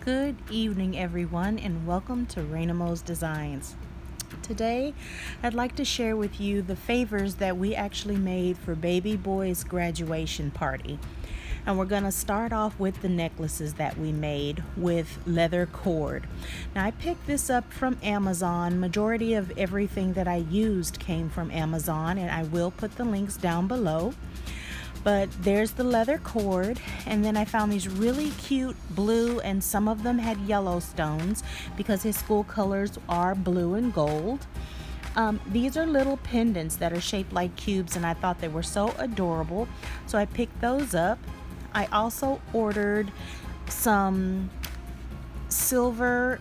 Good evening, everyone, and welcome to ReinaMoe's Designs. Today, I'd like to share with you the favors that we actually made for baby boy's graduation party. And we're going to start off with the necklaces that we made with leather cord. Now, I picked this up from Amazon. Majority of everything that I used came from Amazon, and I will put the links down below. But there's the leather cord, and then I found these really cute blue, and some of them had yellow stones because his school colors are blue and gold. These are little pendants that are shaped like cubes, and I thought they were so adorable, so I picked those up. I also ordered some silver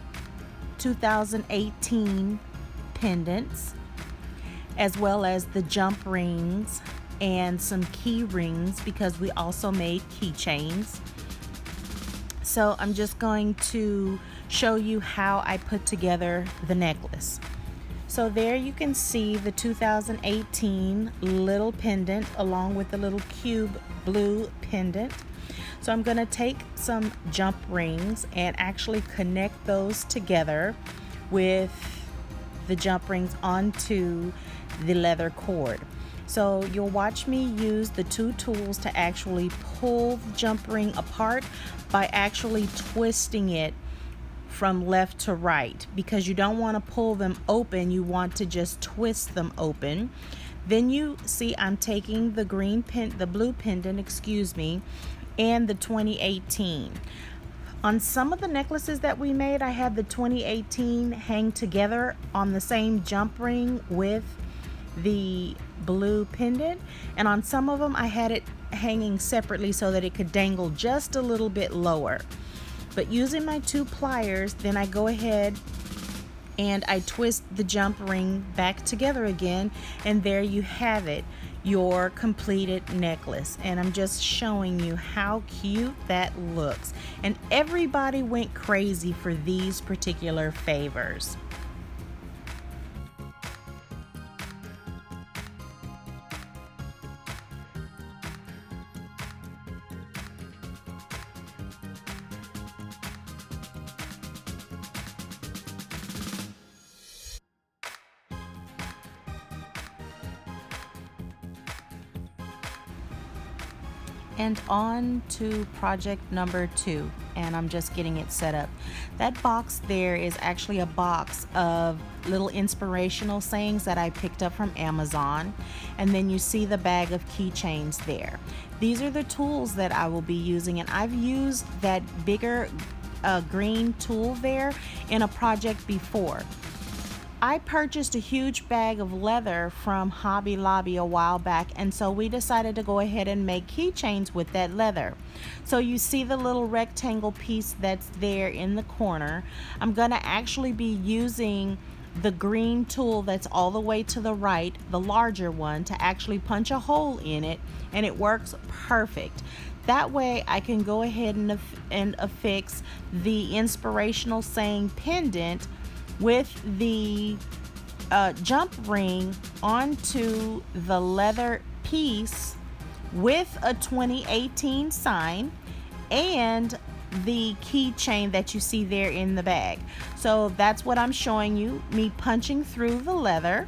2018 pendants, as well as the jump rings and some key rings because we also made keychains. So I'm just going to show you how I put together the necklace. So there you can see the 2018 little pendant along with the little cube blue pendant. So I'm going to take some jump rings and actually connect those together with the jump rings onto the leather cord. So you'll watch me use the two tools to actually pull the jump ring apart by actually twisting it from left to right, because you don't want to pull them open, you want to just twist them open. Then you see I'm taking the blue pendant, and the 2018. On some of the necklaces that we made, I had the 2018 hang together on the same jump ring with the blue pendant, and on some of them I had it hanging separately so that it could dangle just a little bit lower. But using my two pliers, then I go ahead and I twist the jump ring back together again, and there you have it, your completed necklace. And I'm just showing you how cute that looks, and everybody went crazy for these particular favors. And on to project number 2, and I'm just getting it set up. That box there is actually a box of little inspirational sayings that I picked up from Amazon, and then you see the bag of keychains there. These are the tools that I will be using, and I've used that bigger green tool there in a project before. I purchased a huge bag of leather from Hobby Lobby a while back, and so we decided to go ahead and make keychains with that leather. So you see the little rectangle piece that's there in the corner. I'm going to actually be using the green tool that's all the way to the right, the larger one, to actually punch a hole in it, and it works perfect. That way I can go ahead and affix the inspirational saying pendant with the jump ring onto the leather piece with a 2018 sign and the keychain that you see there in the bag. So that's what I'm showing you, me punching through the leather,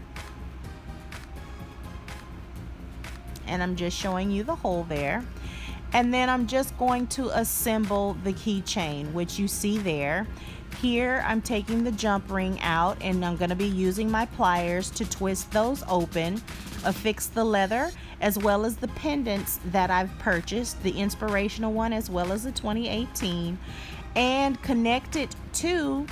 and I'm just showing you the hole there. And then I'm just going to assemble the keychain, which you see there. Here I'm taking the jump ring out, and I'm going to be using my pliers to twist those open, affix the leather as well as the pendants that I've purchased, the inspirational one as well as the 2018, and connect it to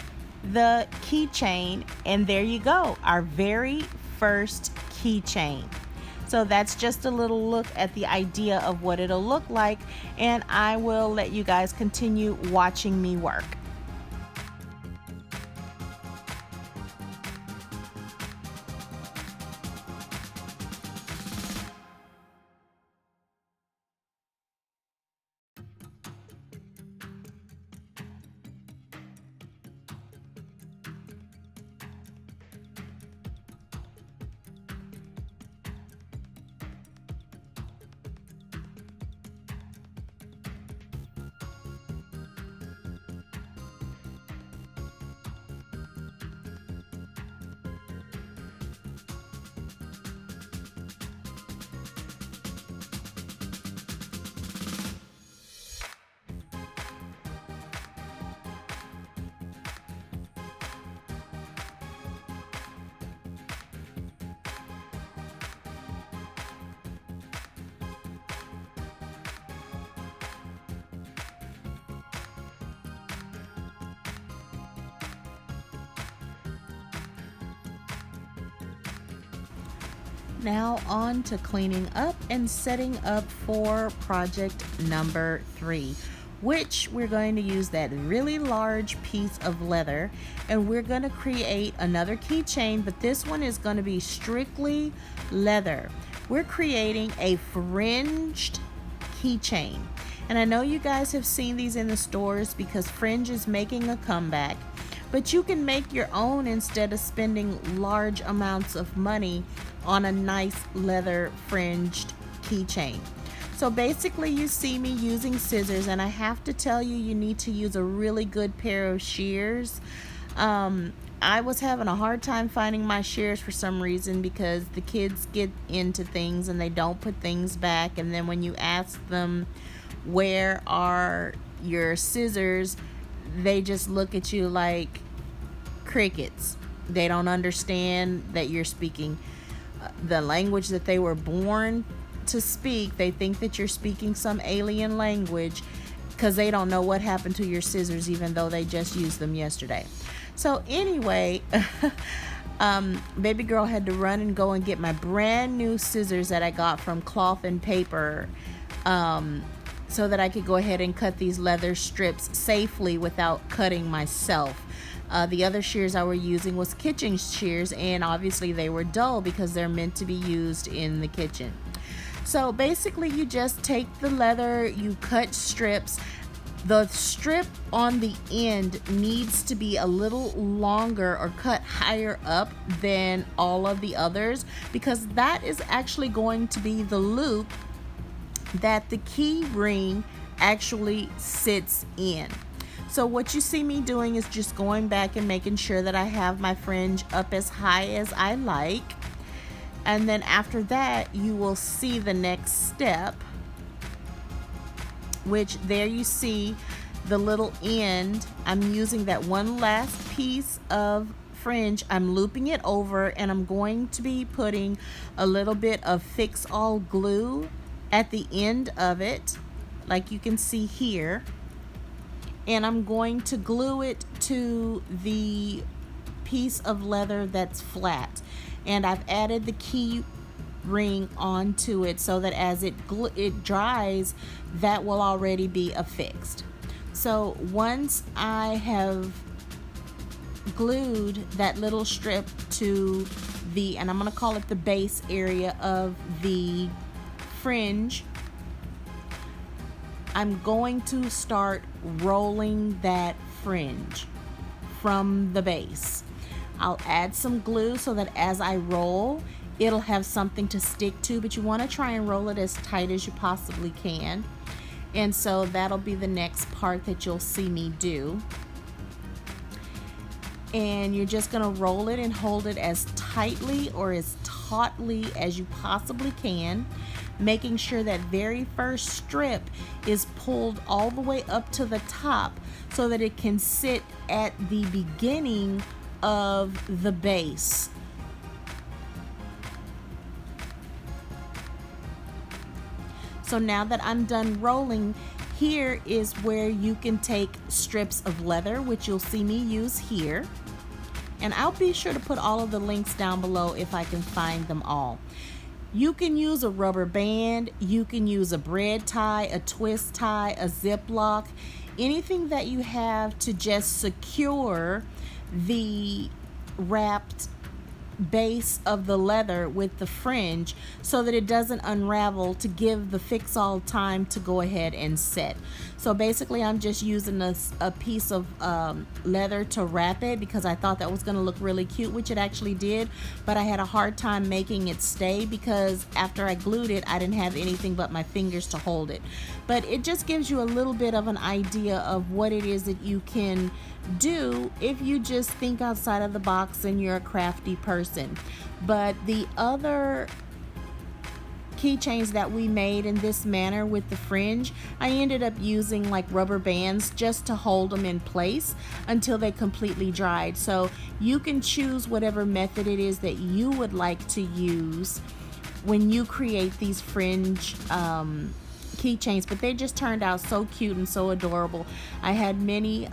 the keychain, and there you go, our very first keychain. So that's just a little look at the idea of what it'll look like, and I will let you guys continue watching me work. Now on to cleaning up and setting up for project number 3, which we're going to use that really large piece of leather, and we're going to create another keychain, but this one is going to be strictly leather. We're creating a fringed keychain, and I know you guys have seen these in the stores because Fringe is making a comeback, but you can make your own instead of spending large amounts of money on a nice leather fringed keychain. So basically you see me using scissors, and I have to tell you, you need to use a really good pair of shears. I was having a hard time finding my shears for some reason because the kids get into things and they don't put things back, and then when you ask them where are your scissors, they just look at you like crickets. They don't understand that you're speaking the language that they were born to speak. They think that you're speaking some alien language because they don't know what happened to your scissors, even though they just used them yesterday. So anyway, baby girl had to run and go and get my brand new scissors that I got from Cloth and Paper, so that I could go ahead and cut these leather strips safely without cutting myself. The other shears I were using was kitchen shears, and obviously they were dull because they're meant to be used in the kitchen. So basically you just take the leather, you cut strips. The strip on the end needs to be a little longer or cut higher up than all of the others, because that is actually going to be the loop that the key ring actually sits in. So what you see me doing is just going back and making sure that I have my fringe up as high as I like. And then after that, you will see the next step, which there you see the little end. I'm using that one last piece of fringe. I'm looping it over, and I'm going to be putting a little bit of Fix All glue at the end of it, like you can see here. And I'm going to glue it to the piece of leather that's flat, and I've added the key ring onto it so that as it dries, that will already be affixed. So once I have glued that little strip to the, and I'm going to call it the base area of the fringe, I'm going to start rolling that fringe from the base. I'll add some glue so that as I roll, it'll have something to stick to, but you want to try and roll it as tight as you possibly can. And so that'll be the next part that you'll see me do. And you're just going to roll it and hold it as tightly or as tautly as you possibly can, making sure that very first strip is pulled all the way up to the top so that it can sit at the beginning of the base. So now that I'm done rolling, here is where you can take strips of leather, which you'll see me use here. And I'll be sure to put all of the links down below if I can find them all. You can use a rubber band, you can use a braid tie, a twist tie, a Ziploc, anything that you have to just secure the wrapped base of the leather with the fringe so that it doesn't unravel, to give the Fix All time to go ahead and set. So basically I'm just using a piece of leather to wrap it because I thought that was going to look really cute, which it actually did, but I had a hard time making it stay because after I glued it I didn't have anything but my fingers to hold it. But it just gives you a little bit of an idea of what it is that you can do if you just think outside of the box and you're a crafty person. But the other keychains that we made in this manner with the fringe, I ended up using like rubber bands just to hold them in place until they completely dried. So you can choose whatever method it is that you would like to use when you create these fringe keychains, but they just turned out so cute and so adorable. I had many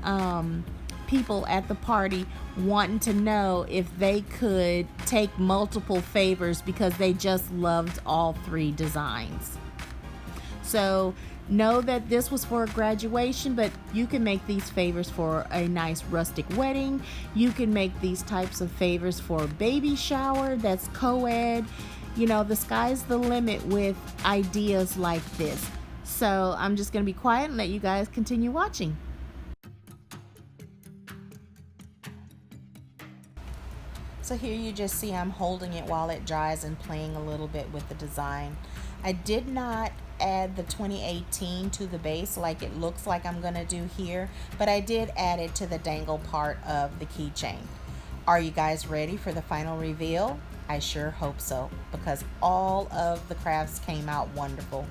people at the party wanting to know if they could take multiple favors because they just loved all 3 designs. So know that this was for a graduation, but you can make these favors for a nice rustic wedding. You can make these types of favors for a baby shower that's co-ed. You know, the sky's the limit with ideas like this. So I'm just going to be quiet and let you guys continue watching. So here you just see I'm holding it while it dries and playing a little bit with the design. I did not add the 2018 to the base like it looks like I'm gonna do here, but I did add it to the dangle part of the keychain. Are you guys ready for the final reveal? I sure hope so, because all of the crafts came out wonderful.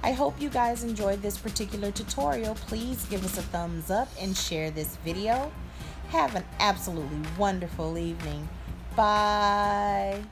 I hope you guys enjoyed this particular tutorial. Please give us a thumbs up and share this video. Have an absolutely wonderful evening. Bye.